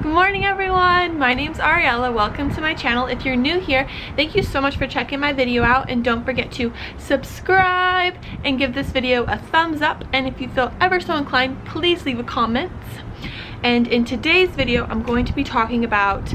Good morning everyone, my name's Ariella. Welcome to my channel. If you're new here, thank you so much for checking my video out, and don't forget to subscribe and give this video a thumbs up, and if you feel ever so inclined, please leave a comment. And in today's video, I'm going to be talking about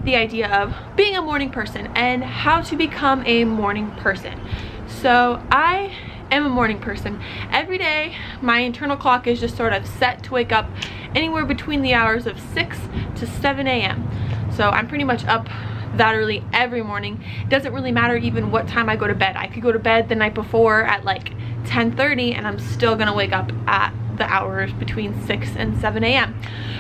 the idea of being a morning person and how to become a morning person. So I am a morning person. Every day my internal clock is just sort of set to wake up anywhere between the hours of 6 to 7 a.m. So I'm pretty much up that early every morning. It doesn't really matter even what time I go to bed. I could go to bed the night before at like 10:30 and I'm still gonna wake up at the hours between 6 and 7 a.m.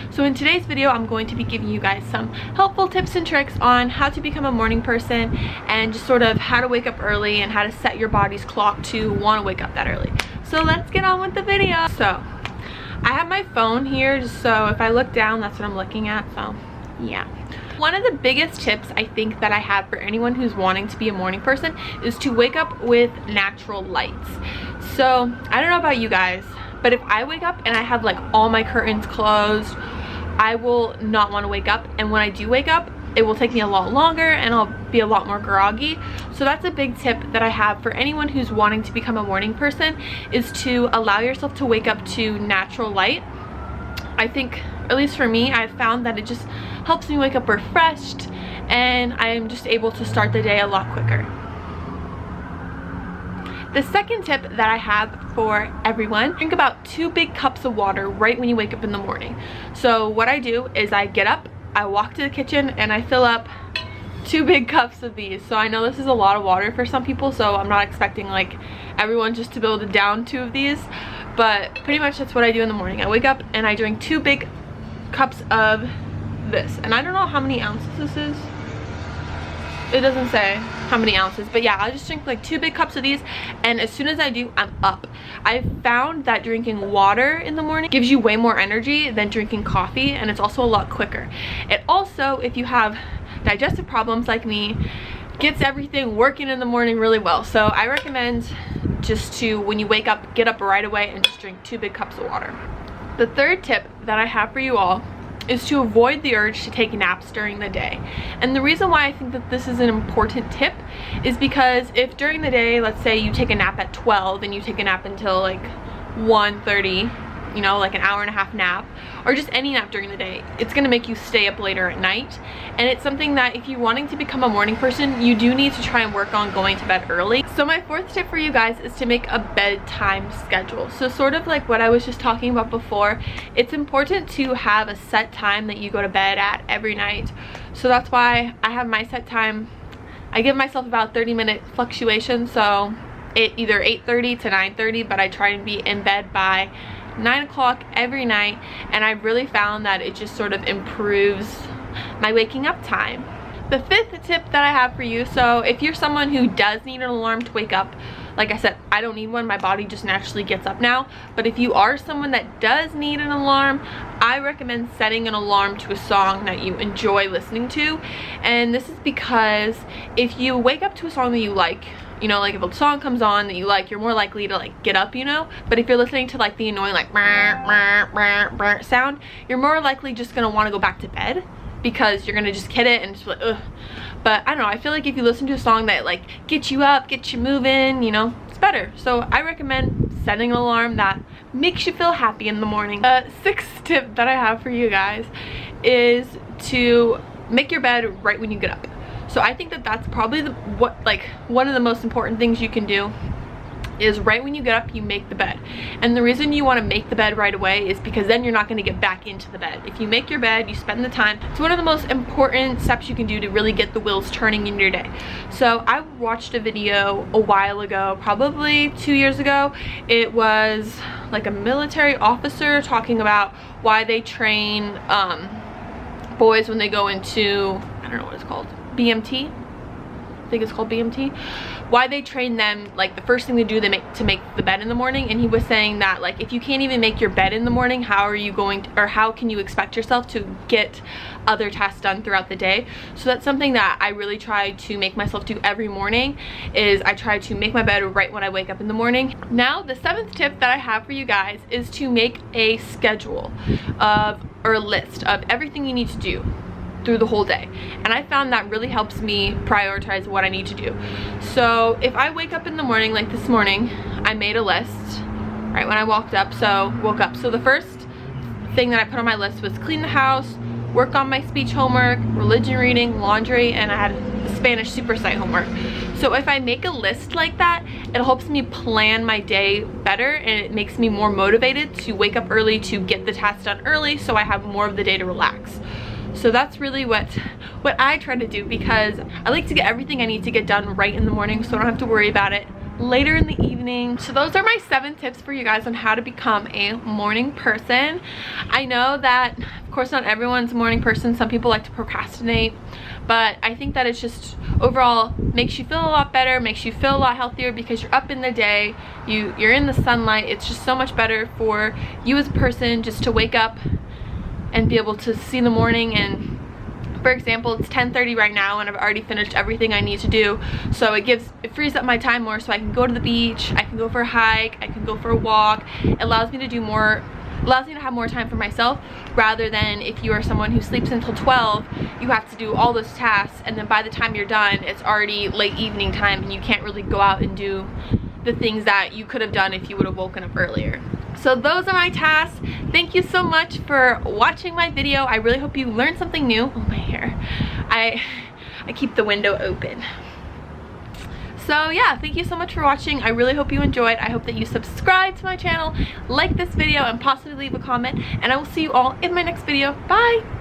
So in today's video, I'm going to be giving you guys some helpful tips and tricks on how to become a morning person and just sort of how to wake up early and how to set your body's clock to want to wake up that early. So let's get on with the video. So I have my phone here, just so if I look down, that's what I'm looking at. So yeah. One of the biggest tips I think that I have for anyone who's wanting to be a morning person is to wake up with natural lights. So I don't know about you guys, but if I wake up and I have like all my curtains closed, I will not want to wake up, and when I do wake up, it will take me a lot longer and I'll be a lot more groggy. So that's a big tip that I have for anyone who's wanting to become a morning person, is to allow yourself to wake up to natural light. I think, at least for me, I've found that it just helps me wake up refreshed and I'm just able to start the day a lot quicker. The second tip that I have for everyone, drink about 2 big cups of water right when you wake up in the morning. So what I do is I get up, I walk to the kitchen, and I fill up 2 big cups of these. So I know this is a lot of water for some people, so I'm not expecting like everyone just to be able to down 2 of these, but pretty much that's what I do in the morning. I wake up and I drink 2 big cups of this, and I don't know how many ounces this is. It doesn't say how many ounces, but yeah, I'll just drink like 2 big cups of these, and as soon as I do, I'm up. I've found that drinking water in the morning gives you way more energy than drinking coffee, and it's also a lot quicker. It also, if you have digestive problems like me, gets everything working in the morning really well. So I recommend just to, when you wake up, get up right away and just drink 2 big cups of water. The third tip that I have for you all is to avoid the urge to take naps during the day. And the reason why I think that this is an important tip is because if during the day, let's say you take a nap at 12 and you take a nap until like 1:30, you know, like an hour and a half nap, or just any nap during the day, it's gonna make you stay up later at night. And it's something that if you're wanting to become a morning person, you do need to try and work on going to bed early. So my 4th tip for you guys is to make a bedtime schedule. So sort of like what I was just talking about before, it's important to have a set time that you go to bed at every night. So that's why I have my set time. I give myself about 30-minute fluctuation, so either 8:30 to 9:30, but I try and be in bed by 9 o'clock every night, and I've really found that it just sort of improves my waking up time. The 5th tip that I have for you, so if you're someone who does need an alarm to wake up, like I said, I don't need one, my body just naturally gets up now, but if you are someone that does need an alarm, I recommend setting an alarm to a song that you enjoy listening to. And this is because if you wake up to a song that you like, you know, like if a song comes on that you like, you're more likely to like get up, you know. But if you're listening to like the annoying like sound, you're more likely just gonna want to go back to bed because you're gonna just hit it and just like ugh. But I don't know, I feel like if you listen to a song that like gets you up, gets you moving, you know, it's better. So I recommend setting an alarm that makes you feel happy in the morning. The 6th tip that I have for you guys is to make your bed right when you get up. So I think that that's probably one of the most important things you can do, is right when you get up, you make the bed. And the reason you want to make the bed right away is because then you're not going to get back into the bed. If you make your bed, you spend the time. It's one of the most important steps you can do to really get the wheels turning in your day. So I watched a video a while ago, probably 2 years ago. It was like a military officer talking about why they train boys when they go into, I don't know what it's called, BMT, I think it's called BMT, why they train them, like the first thing they do to make the bed in the morning. And he was saying that like if you can't even make your bed in the morning, how are you going to, or how can you expect yourself to get other tasks done throughout the day? So that's something that I really try to make myself do every morning, is I try to make my bed right when I wake up in the morning. Now the 7th tip that I have for you guys is to make a schedule of or a list of everything you need to do through the whole day, and I found that really helps me prioritize what I need to do. So if I wake up in the morning, like this morning I made a list right when I woke up. So the first thing that I put on my list was clean the house, work on my speech homework, religion reading, laundry, and I had Spanish super sight homework. So if I make a list like that, it helps me plan my day better, and it makes me more motivated to wake up early to get the tasks done early, so I have more of the day to relax. So that's really what I try to do, because I like to get everything I need to get done right in the morning, so I don't have to worry about it later in the evening. So those are my 7 tips for you guys on how to become a morning person. I know that, of course, not everyone's a morning person. Some people like to procrastinate, but I think that it's just overall makes you feel a lot better, makes you feel a lot healthier, because you're up in the day, you're in the sunlight. It's just so much better for you as a person just to wake up and be able to see the morning. And for example, it's 10:30 right now and I've already finished everything I need to do, so it frees up my time more, so I can go to the beach, I can go for a hike, I can go for a walk. It allows me to do more, allows me to have more time for myself, rather than if you are someone who sleeps until 12, you have to do all those tasks, and then by the time you're done it's already late evening time and you can't really go out and do the things that you could have done if you would have woken up earlier. So those are my tasks. Thank you so much for watching my video. I really hope you learned something new. Oh, my hair. I keep the window open. So yeah, thank you so much for watching. I really hope you enjoyed. I hope that you subscribe to my channel, like this video, and possibly leave a comment, and I will see you all in my next video. Bye!